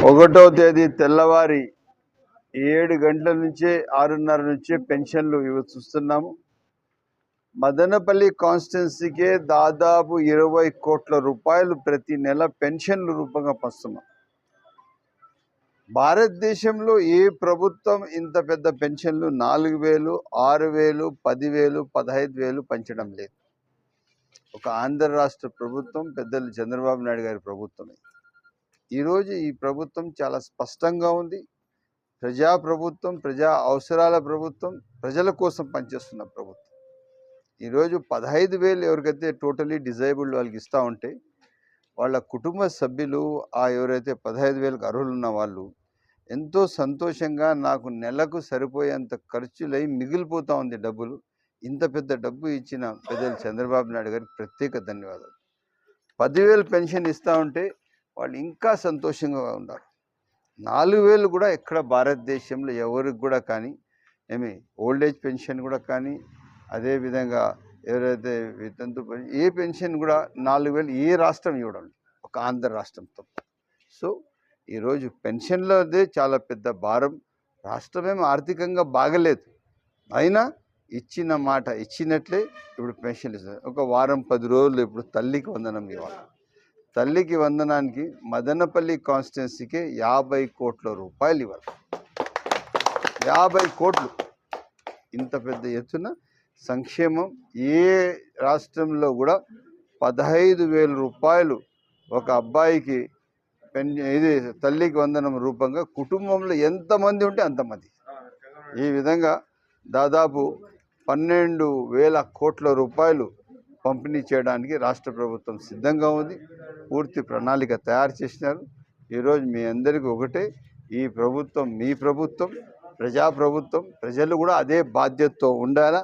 ఒకటో తేదీ తెల్లవారి 7 గంటల నుంచే 6:30 నుంచే పెన్షన్లు చూస్తున్నాము. మదనపల్లి కాన్స్టిట్యున్సీకే దాదాపు 20 కోట్ల రూపాయలు ప్రతి నెల పెన్షన్ల రూపంగా పంచుతున్నాం. భారతదేశంలో ఏ ప్రభుత్వం ఇంత పెద్ద పెన్షన్లు 4,000, 6,000, 10,000, 15,000 పంచడం లేదు. ఒక ఆంధ్ర రాష్ట్ర ప్రభుత్వం పెద్దలు చంద్రబాబు నాయుడు గారి ప్రభుత్వమే. ఈరోజు ఈ ప్రభుత్వం చాలా స్పష్టంగా ఉంది. ప్రజా ప్రభుత్వం, ప్రజా అవసరాల ప్రభుత్వం, ప్రజల కోసం పనిచేస్తున్న ప్రభుత్వం. ఈరోజు 15,000 ఎవరికైతే టోటలీ డిజేబుల్డ్ వాళ్ళకి ఇస్తూ ఉంటే వాళ్ళ కుటుంబ సభ్యులు ఎవరైతే 15,000కు అర్హులు ఉన్న వాళ్ళు ఎంతో సంతోషంగా నాకు నెలకు సరిపోయేంత ఖర్చులై మిగిలిపోతూ ఉంది డబ్బులు. ఇంత పెద్ద డబ్బు ఇచ్చిన పెద్దలు చంద్రబాబు నాయుడు గారికి ప్రత్యేక ధన్యవాదాలు. 10,000 పెన్షన్ ఇస్తూ ఉంటే వాళ్ళు ఇంకా సంతోషంగా ఉన్నారు. 4,000 కూడా ఎక్కడ భారతదేశంలో ఎవరికి కూడా కానీ ఓల్డేజ్ పెన్షన్ కూడా కానీ అదేవిధంగా ఎవరైతే వితంతు ఏ పెన్షన్ కూడా 4,000 ఏ రాష్ట్రం ఇవ్వడం, ఒక ఆంధ్ర రాష్ట్రంతో. సో ఈరోజు పెన్షన్లదే చాలా పెద్ద భారం. రాష్ట్రమేమో ఆర్థికంగా బాగలేదు, అయినా ఇచ్చిన మాట ఇచ్చినట్లే ఇప్పుడు పెన్షన్ ఇస్తారు. ఒక వారం 10 రోజులు ఇప్పుడు తల్లికి వందనం ఇవ్వాలి. తల్లికి వందనానికి మదనపల్లి కాన్స్టిట్యున్సీకి 50 కోట్ల రూపాయలు ఇవ్వాలి. 50 కోట్లు. ఇంత పెద్ద ఎత్తున సంక్షేమం ఏ రాష్ట్రంలో కూడా 15,000 రూపాయలు ఒక అబ్బాయికి ఇది తల్లికి వందనం రూపంగా కుటుంబంలో ఎంతమంది ఉంటే అంతమంది. ఈ విధంగా దాదాపు 12,000 కోట్ల రూపాయలు పంపిణీ చేయడానికి రాష్ట్ర ప్రభుత్వం సిద్ధంగా ఉంది. పూర్తి ప్రణాళిక తయారు చేసినారు. ఈరోజు మీ అందరికీ ఒకటే, ఈ ప్రభుత్వం మీ ప్రభుత్వం, ప్రజాప్రభుత్వం. ప్రజలు కూడా అదే బాధ్యతతో ఉండాలా.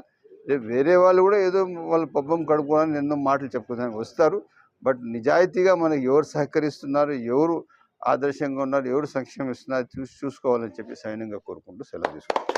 వేరే వాళ్ళు కూడా ఏదో వాళ్ళ పబ్బం కడుక్కోవాలని ఎన్నో మాటలు చెప్పుకోవడానికి వస్తారు. బట్ నిజాయితీగా మనకు ఎవరు సహకరిస్తున్నారు, ఎవరు ఆదర్శంగా ఉన్నారు, ఎవరు సంక్షేమం ఇస్తున్నారు చూసుకోవాలని చెప్పి సైన్యంగా కోరుకుంటూ సెలవు తీసుకుంటారు.